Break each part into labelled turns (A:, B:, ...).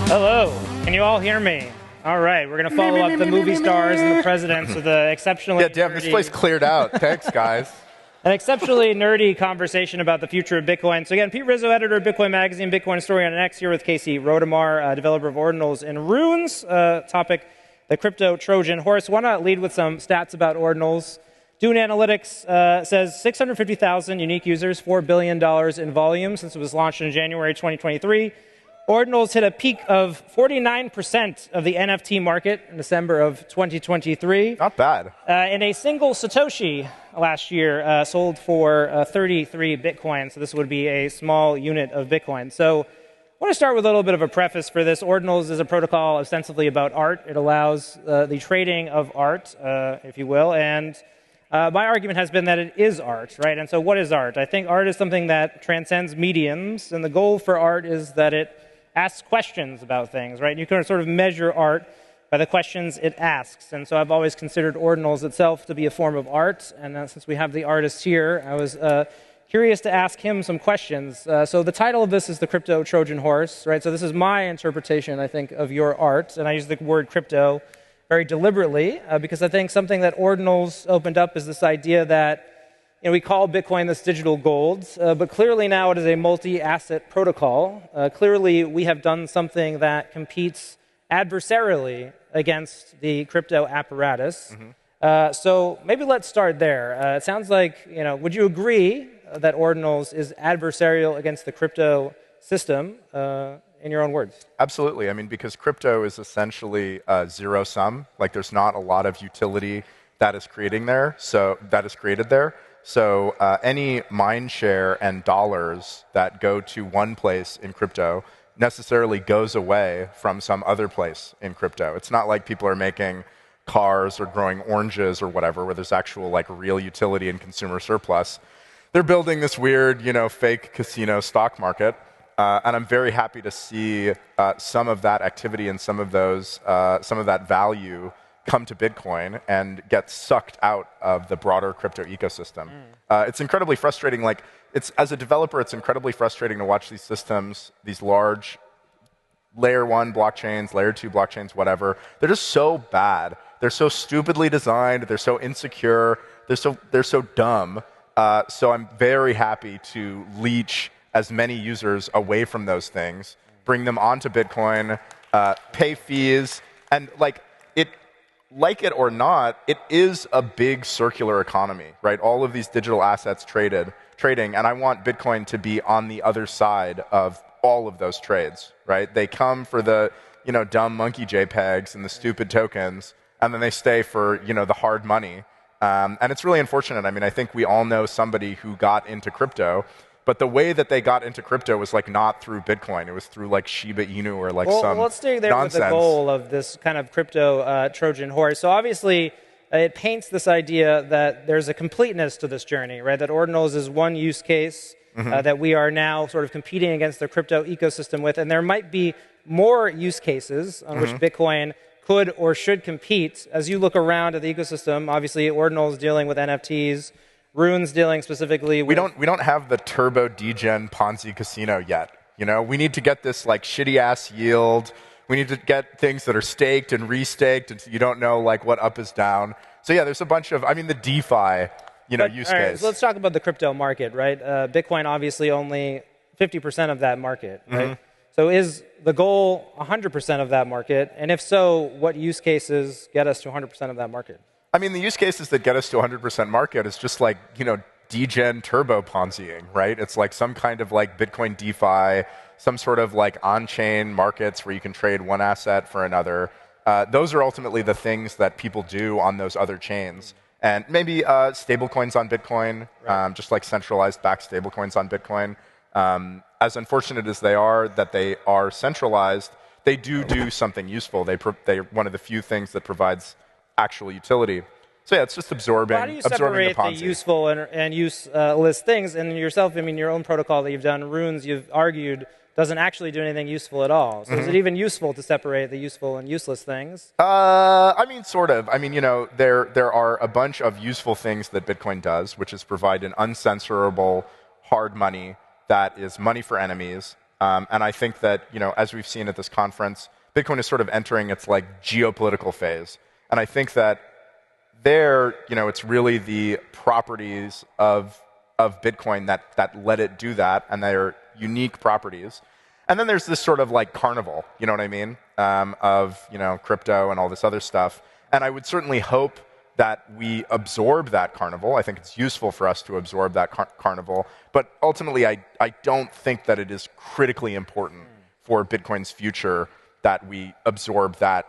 A: Hello, can you all hear me? All right, we're going to follow up the movie stars and the presidents with an exceptionally
B: damn, this place cleared out. Thanks, guys.
A: An exceptionally nerdy conversation about the future of Bitcoin. So again, Pete Rizzo, editor of Bitcoin Magazine, Bitcoin Story on X, here with Casey Rodarmor, developer of Ordinals and Runes. Topic, the crypto Trojan horse. Why not lead with some stats about Ordinals? Dune Analytics says 650,000 unique users, $4 billion in volume since it was launched in January 2023. Ordinals hit a peak of 49% of the NFT market in December of 2023.
B: Not bad.
A: And a single Satoshi last year sold for 33 Bitcoin. So this would be a small unit of Bitcoin. So I want to start with a little bit of a preface for this. Ordinals is a protocol ostensibly about art. It allows the trading of art, if you will. And my argument has been that it is art, right? And so what is art? I think art is something that transcends mediums. And the goal for art is that it asks questions about things, right? And you can sort of measure art by the questions it asks. And so I've always considered Ordinals itself to be a form of art. And since we have the artist here, I was curious to ask him some questions. So the title of this is the Crypto Trojan Horse, right? So this is my interpretation, I think, of your art. And I use the word crypto very deliberately because I think something that Ordinals opened up is this idea that we call Bitcoin this digital gold, but clearly now it is a multi-asset protocol. Clearly we have done something that competes adversarially against the crypto apparatus. So maybe let's start there. It sounds like, would you agree that Ordinals is adversarial against the crypto system, in your own words?
B: Absolutely. I mean, because crypto is essentially zero sum. Like, there's not a lot of utility that is created there. So any mind share and dollars that go to one place in crypto necessarily goes away from some other place in crypto. It's not like people are making cars or growing oranges or whatever, where there's actual real utility and consumer surplus. They're building this weird, fake casino stock market. And I'm very happy to see some of that activity and some of that value come to Bitcoin and get sucked out of the broader crypto ecosystem. It's incredibly frustrating. As a developer, it's incredibly frustrating to watch these systems, these large layer 1 blockchains, layer 2 blockchains, whatever. They're just so bad. They're so stupidly designed. They're so insecure. They're so dumb. So I'm very happy to leech as many users away from those things, bring them onto Bitcoin, pay fees, and like it or not, it is a big circular economy, right? All of these digital assets trading, and I want Bitcoin to be on the other side of all of those trades, right? They come for the, dumb monkey JPEGs and the stupid tokens, and then they stay for, the hard money. And it's really unfortunate. I mean, I think we all know somebody who got into crypto, but the way that they got into crypto was not through Bitcoin. It was through Shiba Inu or some
A: let's stay there
B: nonsense.
A: With the goal of this kind of crypto Trojan horse. So obviously, it paints this idea that there's a completeness to this journey, right? That Ordinals is one use case that we are now sort of competing against the crypto ecosystem with, and there might be more use cases on which Bitcoin could or should compete. As you look around at the ecosystem, obviously Ordinals dealing with NFTs. Runes dealing specifically with...
B: We don't have the turbo degen Ponzi casino yet. We need to get this shitty ass yield. We need to get things that are staked and restaked, and so you don't know what up is down. So yeah, there's a bunch of the DeFi use case.
A: So let's talk about the crypto market, right? Bitcoin obviously only 50% of that market, right? So is the goal 100% of that market? And if so, what use cases get us to 100% of that market?
B: I mean, the use cases that get us to 100% market is just degen turbo Ponziing, right? It's some kind of Bitcoin DeFi, some sort of on-chain markets where you can trade one asset for another. Those are ultimately the things that people do on those other chains. And maybe stablecoins on Bitcoin, just centralized backed stablecoins on Bitcoin. As unfortunate as they are centralized, they do something useful. They're one of the few things that provides actual utility. So yeah, it's just absorbing the Ponzi.
A: How do you separate the useful and useless things? And yourself, I mean, your own protocol that you've done, Runes, you've argued, doesn't actually do anything useful at all. So is it even useful to separate the useful and useless things?
B: I mean, sort of. I mean, there are a bunch of useful things that Bitcoin does, which is provide an uncensorable hard money that is money for enemies, And I think that, as we've seen at this conference, Bitcoin is sort of entering its like geopolitical phase. And I think that there, it's really the properties of Bitcoin that let it do that, and they're unique properties. And then there's this sort of like carnival, you know what I mean, of crypto and all this other stuff. And I would certainly hope that we absorb that carnival. I think it's useful for us to absorb that carnival. But ultimately, I don't think that it is critically important for Bitcoin's future that we absorb that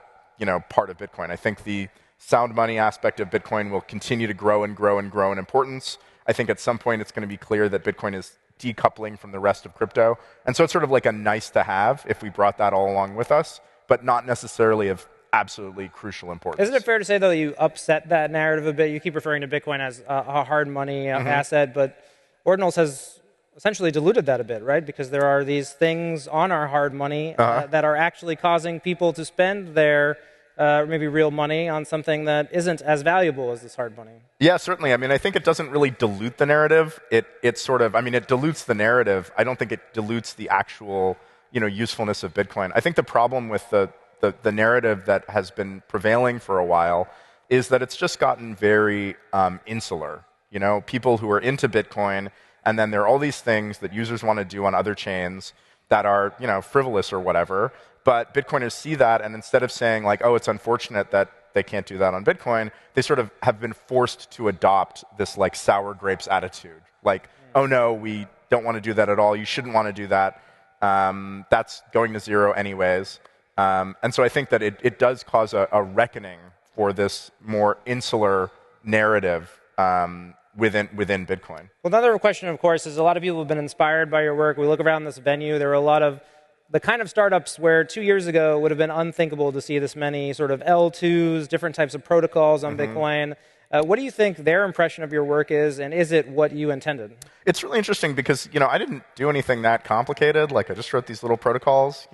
B: part of Bitcoin. I think the sound money aspect of Bitcoin will continue to grow and grow and grow in importance. I think at some point it's going to be clear that Bitcoin is decoupling from the rest of crypto. And so it's sort of like a nice to have if we brought that all along with us, but not necessarily of absolutely crucial importance.
A: Isn't it fair to say, though, that you upset that narrative a bit? You keep referring to Bitcoin as a hard money asset, but Ordinals has essentially diluted that a bit, right? Because there are these things on our hard money that are actually causing people to spend their maybe real money on something that isn't as valuable as this hard money.
B: Yeah, certainly. I mean, I think it doesn't really dilute the narrative. It sort of, it dilutes the narrative. I don't think it dilutes the actual, usefulness of Bitcoin. I think the problem with the narrative that has been prevailing for a while is that it's just gotten very insular. People who are into Bitcoin, and then there are all these things that users want to do on other chains that are, frivolous or whatever. But Bitcoiners see that, and instead of saying like, oh, it's unfortunate that they can't do that on Bitcoin, they sort of have been forced to adopt this like sour grapes attitude. Like, oh no, we don't want to do that at all. You shouldn't want to do that. That's going to zero anyways. And so I think that it does cause a reckoning for this more insular narrative within Bitcoin.
A: Well, another question, of course, is a lot of people have been inspired by your work. We look around this venue, there are a lot of the kind of startups where 2 years ago would have been unthinkable to see this many sort of L2s, different types of protocols on Bitcoin. What do you think their impression of your work is, and is it what you intended? It's
B: really interesting because, I didn't do anything that complicated. Like, I just wrote these little protocols,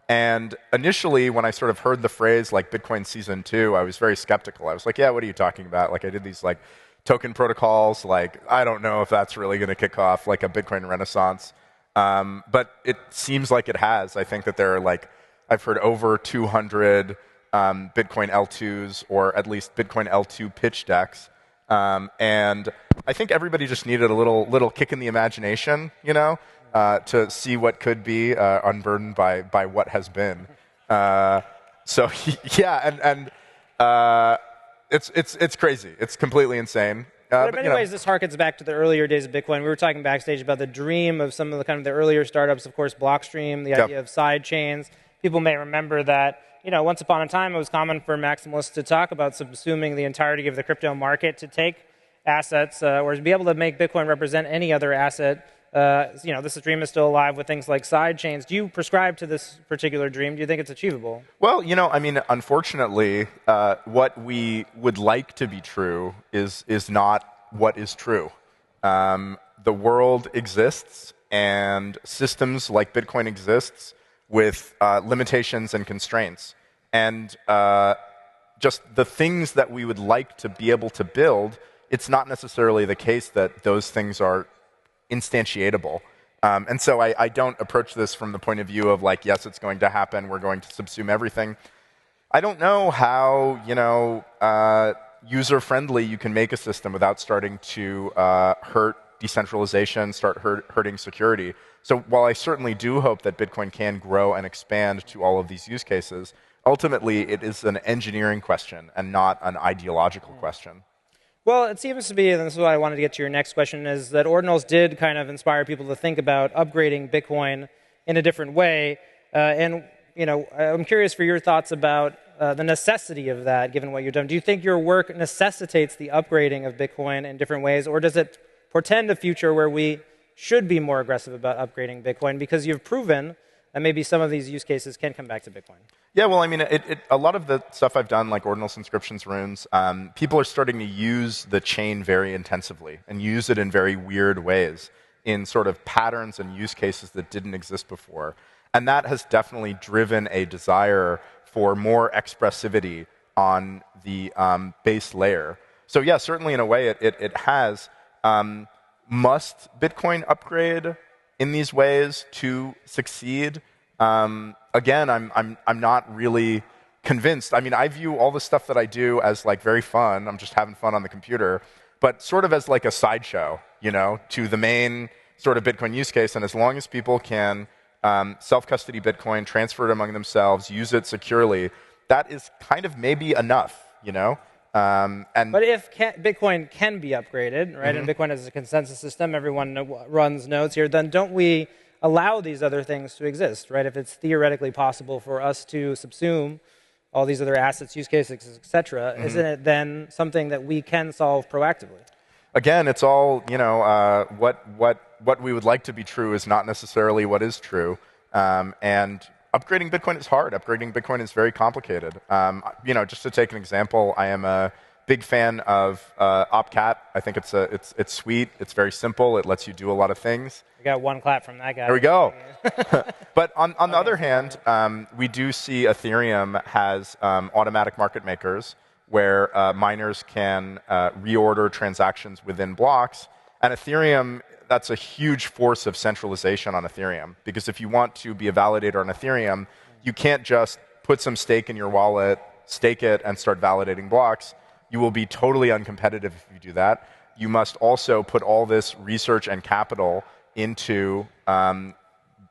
B: And initially, when I sort of heard the phrase, like, Bitcoin Season 2, I was very skeptical. I was like, yeah, what are you talking about? Like, I did these, like, token protocols. Like, I don't know if that's really going to kick off, like, a Bitcoin renaissance. But it seems like it has. I think that there are, like, I've heard over 200 Bitcoin L2s, or at least Bitcoin L2 pitch decks. And I think everybody just needed a little kick in the imagination, to see what could be unburdened by what has been. So yeah, and it's crazy. It's completely insane.
A: But in many ways, this harkens back to the earlier days of Bitcoin. We were talking backstage about the dream of some of the kind of the earlier startups. Of course, Blockstream, the idea of side chains. People may remember that. Once upon a time, it was common for maximalists to talk about subsuming the entirety of the crypto market, to take assets or to be able to make Bitcoin represent any other asset. This dream is still alive with things like side chains. Do you prescribe to this particular dream? Do you think it's achievable?
B: Well, unfortunately, what we would like to be true is not what is true. The world exists, and systems like Bitcoin exists with limitations and constraints. And just the things that we would like to be able to build, it's not necessarily the case that those things are instantiatable. And so I don't approach this from the point of view of like, yes, it's going to happen, we're going to subsume everything. I don't know how, user-friendly you can make a system without starting to hurt decentralization, start hurting security. So while I certainly do hope that Bitcoin can grow and expand to all of these use cases, ultimately it is an engineering question and not an ideological question.
A: Well, it seems to be, and this is why I wanted to get to your next question, is that Ordinals did kind of inspire people to think about upgrading Bitcoin in a different way. I'm curious for your thoughts about the necessity of that, given what you've done. Do you think your work necessitates the upgrading of Bitcoin in different ways, or does it portend a future where we should be more aggressive about upgrading Bitcoin because you've proven that maybe some of these use cases can come back to Bitcoin?
B: Yeah, well, a lot of the stuff I've done, like Ordinals, Inscriptions, Runes, people are starting to use the chain very intensively and use it in very weird ways in sort of patterns and use cases that didn't exist before. And that has definitely driven a desire for more expressivity on the base layer. So yeah, certainly in a way it has. Must Bitcoin upgrade? in these ways to succeed, again, I'm not really convinced. I mean, I view all the stuff that I do as like very fun. I'm just having fun on the computer, but sort of as like a sideshow, you know, to the main sort of Bitcoin use case. And as long as people can self-custody Bitcoin, transfer it among themselves, use it securely, that is kind of maybe enough, you know?
A: But if Bitcoin can be upgraded, right, and Bitcoin is a consensus system, everyone runs nodes here, then don't we allow these other things to exist, right? If it's theoretically possible for us to subsume all these other assets, use cases, et cetera, isn't it then something that we can solve proactively?
B: Again, it's all, you know, what we would like to be true is not necessarily what is true. And upgrading Bitcoin is hard. Upgrading Bitcoin is very complicated. You know, just to take an example, I am a big fan of Opcat. I think it's sweet. It's very simple. It lets you do a lot of things.
A: We got one clap from that guy.
B: There we go. But on the other hand, we do see Ethereum has automatic market makers where miners can reorder transactions within blocks. And Ethereum, that's a huge force of centralization on Ethereum. Because if you want to be a validator on Ethereum, you can't just put some stake in your wallet, stake it, and start validating blocks. You will be totally uncompetitive if you do that. You must also put all this research and capital into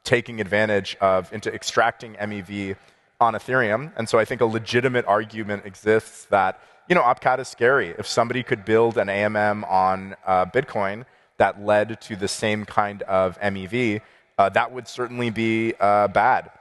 B: taking advantage of, into extracting MEV on Ethereum. And so I think a legitimate argument exists that, you know, Opcat is scary. If somebody could build an AMM on Bitcoin that led to the same kind of MEV, that would certainly be bad.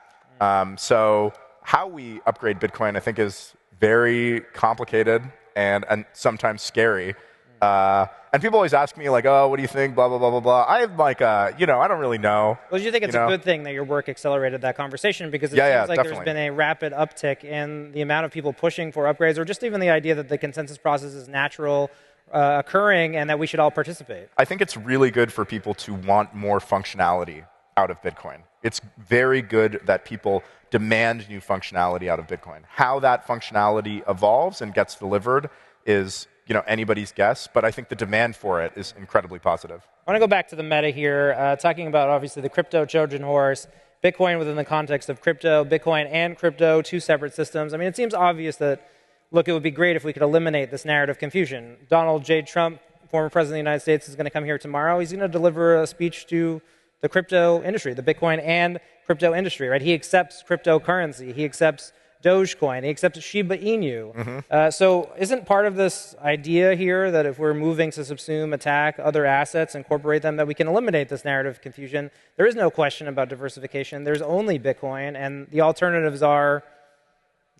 B: So how we upgrade Bitcoin, I think, is very complicated and sometimes scary. And people always ask me, like, oh, what do you think, blah, blah, blah, blah, blah. I'm like, you know, I don't really know.
A: Well, do you think it's a good thing that your work accelerated that conversation? Because it seems like
B: definitely.
A: There's been a rapid uptick in the amount of people pushing for upgrades, or just even the idea that the consensus process is natural, occurring, and that we should all participate.
B: I think it's really good for people to want more functionality out of Bitcoin. It's very good that people demand new functionality out of Bitcoin. How that functionality evolves and gets delivered is, you know, anybody's guess, but I think the demand for it is incredibly positive.
A: I want to go back to the meta here, talking about obviously the crypto Trojan horse, Bitcoin within the context of crypto, Bitcoin and crypto, two separate systems. I mean, it seems obvious that, look, it would be great if we could eliminate this narrative confusion. Donald J. Trump, former president of the United States, is going to come here tomorrow. He's going to deliver a speech to the crypto industry, the Bitcoin and crypto industry, right? He accepts cryptocurrency. He accepts Dogecoin. He accepts Shiba Inu. So isn't part of this idea here that if we're moving to subsume, attack other assets, incorporate them, that we can eliminate this narrative confusion? There is no question about diversification. There's only Bitcoin, and the alternatives are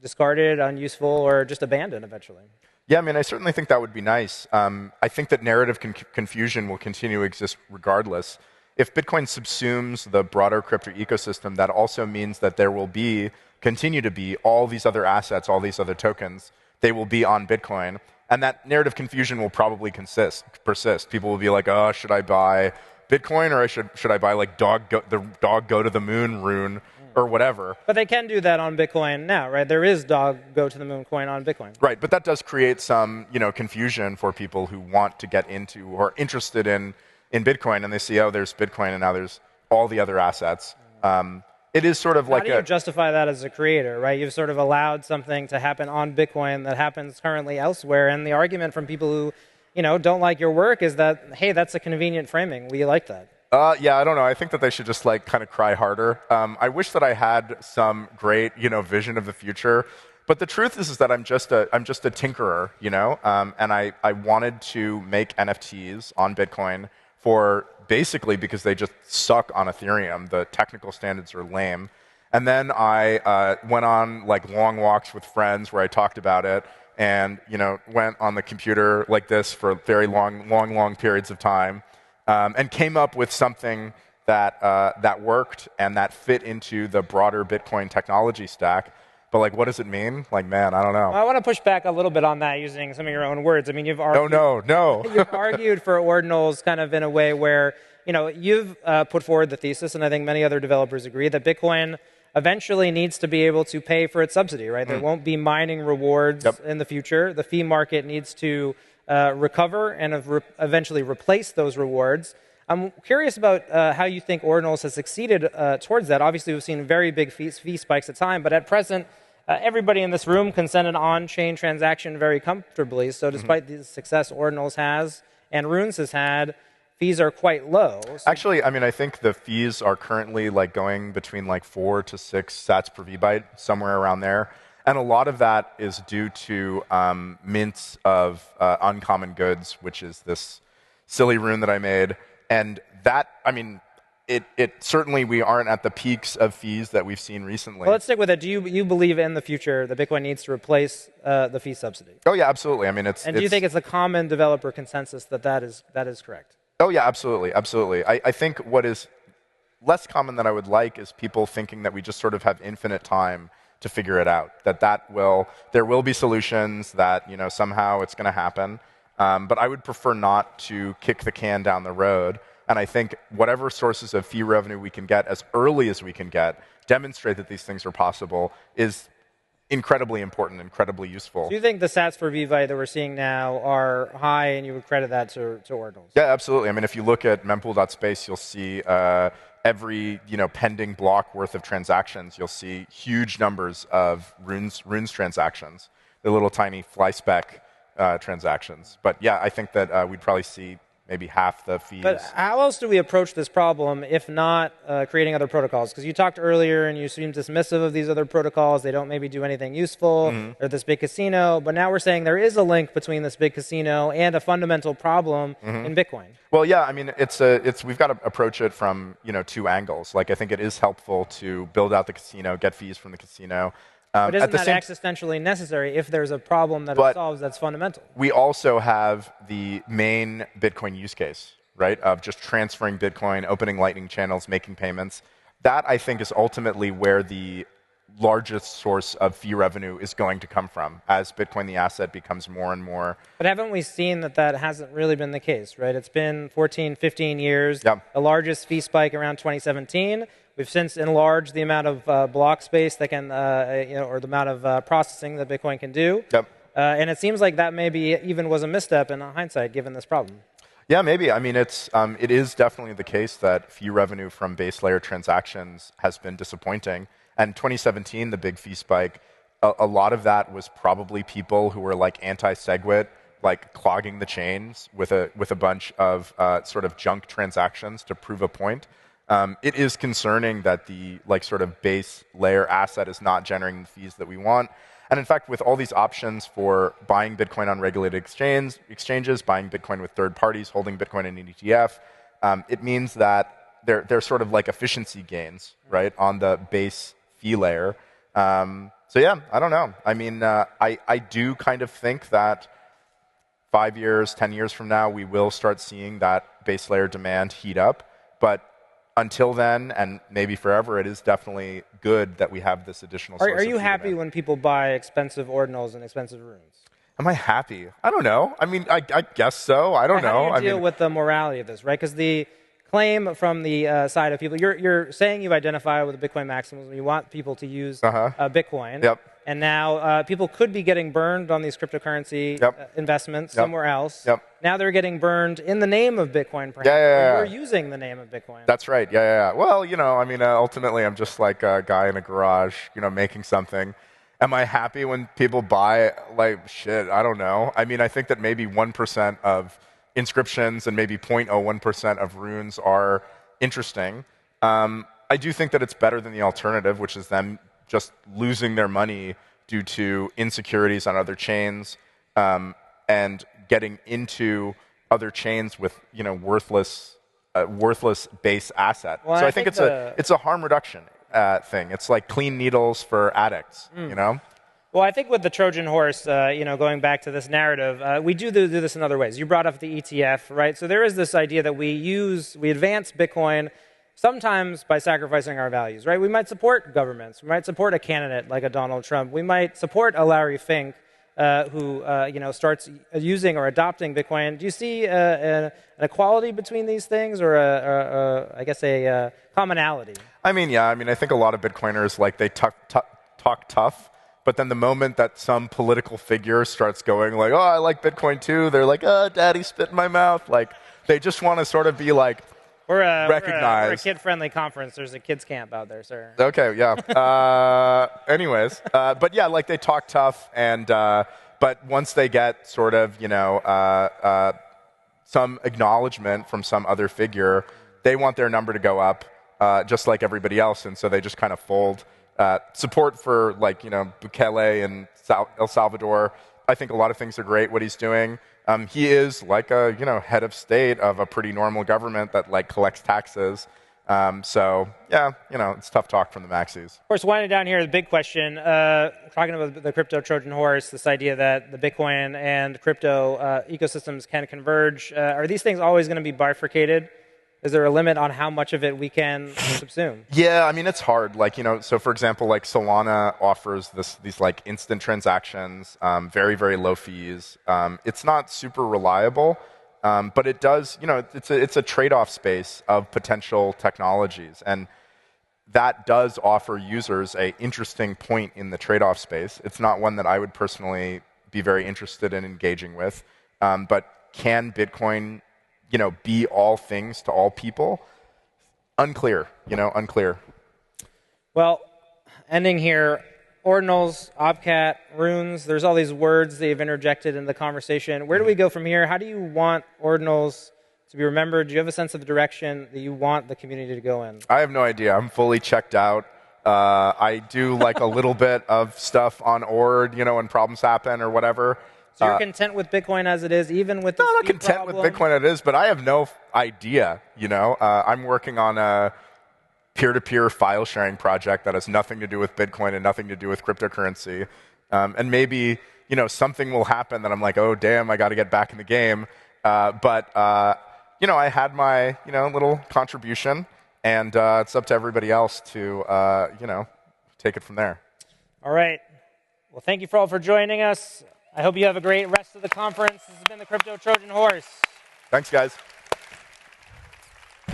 A: discarded, unuseful, or just abandoned eventually.
B: Yeah, I mean, I certainly think that would be nice. I think that narrative confusion will continue to exist regardless. If Bitcoin subsumes the broader crypto ecosystem, that also means that there will continue to be all these other assets, all these other tokens. They will be on Bitcoin. And that narrative confusion will probably persist. People will be like, oh, should I buy Bitcoin, or should I buy like the dog go to the moon rune or whatever?
A: But they can do that on Bitcoin now, right? There is dog go to the moon coin on Bitcoin.
B: Right, but that does create some, you know, confusion for people who want to get into or are interested in Bitcoin, and they see, oh, there's Bitcoin, and now there's all the other assets. It is sort of like
A: How do you justify that as a creator, right? You've sort of allowed something to happen on Bitcoin that happens currently elsewhere, and the argument from people who, you know, don't like your work is that, hey, that's a convenient framing. We like that.
B: Yeah, I don't know. I think that they should just like kind of cry harder. I wish that I had some great, you know, vision of the future. But the truth is that I'm just a tinkerer, you know, and I wanted to make NFTs on Bitcoin for basically because they just suck on Ethereum. The technical standards are lame. And then I went on like long walks with friends where I talked about it, and, you know, went on the computer like this for very long periods of time, and came up with something that worked and that fit into the broader Bitcoin technology stack. But like, what does it mean? Like, man, I don't know.
A: I want to push back a little bit on that using some of your own words. I mean, you've argued.
B: No.
A: You've argued for ordinals kind of in a way where, you know, you've put forward the thesis, and I think many other developers agree, that Bitcoin eventually needs to be able to pay for its subsidy, right? There won't be mining rewards in the future. The fee market needs to recover and eventually replace those rewards. I'm curious about how you think Ordinals has succeeded towards that. Obviously, we've seen very big fee spikes at time, but at present, everybody in this room can send an on-chain transaction very comfortably. So despite the success Ordinals has and Runes has had, fees are quite low. So
B: actually, I mean, I think the fees are currently like going between like 4 to 6 sats per VByte, somewhere around there. And a lot of that is due to mints of uncommon goods, which is this silly rune that I made. And that, I mean, it certainly, we aren't at the peaks of fees that we've seen recently.
A: Well, let's stick with it. Do you believe in the future that Bitcoin needs to replace the fee subsidy?
B: Oh, yeah, absolutely. I mean,
A: And do you think it's a common developer consensus that that is correct?
B: Oh, yeah, absolutely, absolutely. I think what is less common than I would like is people thinking that we just sort of have infinite time to figure it out, there will be solutions, that somehow it's going to happen. But I would prefer not to kick the can down the road. And I think whatever sources of fee revenue we can get as early as we can get, demonstrate that these things are possible, is incredibly important, incredibly useful.
A: Do you think the sats per VByte that we're seeing now are high, and you would credit that to Ordinals?
B: Yeah, absolutely. I mean, if you look at mempool.space, you'll see every pending block worth of transactions, you'll see huge numbers of runes transactions. They're little tiny fly-spec transactions. But yeah, I think that we'd probably see maybe half the fees.
A: But how else do we approach this problem if not creating other protocols? Because you talked earlier and you seemed dismissive of these other protocols. They don't maybe do anything useful, or this big casino. But now we're saying there is a link between this big casino and a fundamental problem in Bitcoin.
B: Well, yeah, I mean, we've got to approach it from 2 angles. Like, I think it is helpful to build out the casino, get fees from the casino.
A: But isn't that existentially necessary if there's a problem that it solves that's fundamental?
B: We also have the main Bitcoin use case, right, of just transferring Bitcoin, opening Lightning channels, making payments. That, I think, is ultimately where the largest source of fee revenue is going to come from as Bitcoin, the asset, becomes more and more.
A: But haven't we seen that hasn't really been the case, right? It's been 14, 15 years.
B: Yep.
A: The largest fee spike around 2017. We've since enlarged the amount of block space that can, or the amount of processing that Bitcoin can do.
B: Yep.
A: And it seems like that maybe even was a misstep in hindsight, given this problem.
B: Yeah, maybe. I mean, it is definitely the case that fee revenue from base layer transactions has been disappointing. And 2017, the big fee spike, a lot of that was probably people who were like anti-SegWit, like clogging the chains with a bunch of sort of junk transactions to prove a point. It is concerning that the sort of base layer asset is not generating the fees that we want. And in fact, with all these options for buying Bitcoin on regulated exchanges, buying Bitcoin with third parties, holding Bitcoin in an ETF, it means that they're sort of like efficiency gains, right, on the base fee layer. So yeah, I don't know. I mean, I do kind of think that 5 years, 10 years from now, we will start seeing that base layer demand heat up. But until then, and maybe forever, it is definitely good that we have this additional source.
A: Are you happy when people buy expensive Ordinals and expensive runes?
B: Am I happy? I don't know. I mean, I guess so. I don't know.
A: How do you deal with the morality of this, right? Because the claim from the side of people, you're saying you identify with the Bitcoin maximalism, you want people to use Bitcoin.
B: Yep.
A: And now people could be getting burned on these cryptocurrency investments somewhere else.
B: Yep.
A: Now they're getting burned in the name of Bitcoin. Perhaps, You're using the name of Bitcoin.
B: That's right. Yeah. Well, I mean, ultimately, I'm just like a guy in a garage, making something. Am I happy when people buy? Like, shit, I don't know. I mean, I think that maybe 1% of inscriptions and maybe 0.01% of runes are interesting. I do think that it's better than the alternative, which is them just losing their money due to insecurities on other chains and getting into other chains with worthless base asset.
A: Well,
B: so I think it's a harm reduction thing. It's like clean needles for addicts.
A: Well, I think with the Trojan horse, going back to this narrative, we do this in other ways. You brought up the ETF, right? So there is this idea that we advance Bitcoin sometimes by sacrificing our values, right? We might support governments. We might support a candidate like a Donald Trump. We might support a Larry Fink who starts using or adopting Bitcoin. Do you see an equality between these things, or a commonality? I
B: mean, yeah. I mean, I think a lot of Bitcoiners they talk tough. But then the moment that some political figure starts going like, oh, I like Bitcoin too, they're like, oh, daddy spit in my mouth. Like, they just want to sort of be like,
A: We're a
B: recognize.
A: kid-friendly conference. There's a kids camp out there, sir.
B: Okay, yeah. Anyways, but yeah, like they talk tough, and but once they get sort of, some acknowledgement from some other figure, they want their number to go up, just like everybody else, and so they just kind of fold. Support for Bukele and El Salvador. I think a lot of things are great. What he's doing. He is like a head of state of a pretty normal government that collects taxes. So yeah, it's tough talk from the maxis.
A: Of course, winding down here, the big question, talking about the crypto Trojan horse, this idea that the Bitcoin and crypto ecosystems can converge. Are these things always going to be bifurcated? Is there a limit on how much of it we can subsume?
B: Yeah, I mean, it's hard. So for example, Solana offers these instant transactions, very, very low fees. It's not super reliable, but it does, it's a trade-off space of potential technologies. And that does offer users an interesting point in the trade-off space. It's not one that I would personally be very interested in engaging with. But can Bitcoin be all things to all people? Unclear, unclear.
A: Well, ending here, Ordinals, Obcat, Runes, there's all these words that you've interjected in the conversation. Where do we go from here? How do you want Ordinals to be remembered? Do you have a sense of the direction that you want the community to go in?
B: I have no idea. I'm fully checked out. I do a little bit of stuff on Ord, when problems happen or whatever.
A: So you're content with Bitcoin as it is, even with the
B: I'm not content with Bitcoin as it is, but I have no idea, I'm working on a peer-to-peer file sharing project that has nothing to do with Bitcoin and nothing to do with cryptocurrency. And maybe, something will happen that I'm like, oh, damn, I got to get back in the game. But I had my, little contribution, and it's up to everybody else to, take it from there.
A: All right. Well, thank you all for joining us. I hope you have a great rest of the conference. This has been the Crypto Trojan Horse.
B: Thanks, guys.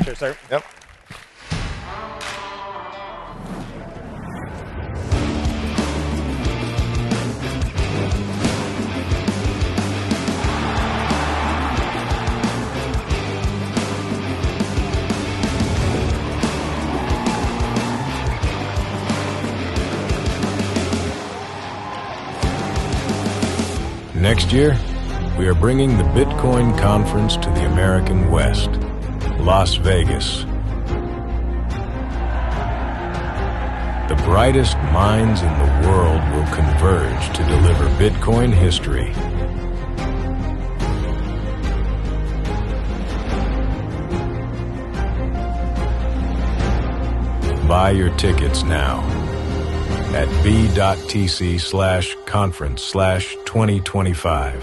A: Sure, sir.
B: Yep.
C: Next year, we are bringing the Bitcoin conference to the American West, Las Vegas. The brightest minds in the world will converge to deliver Bitcoin history. Buy your tickets now at b.tc/conference/2025.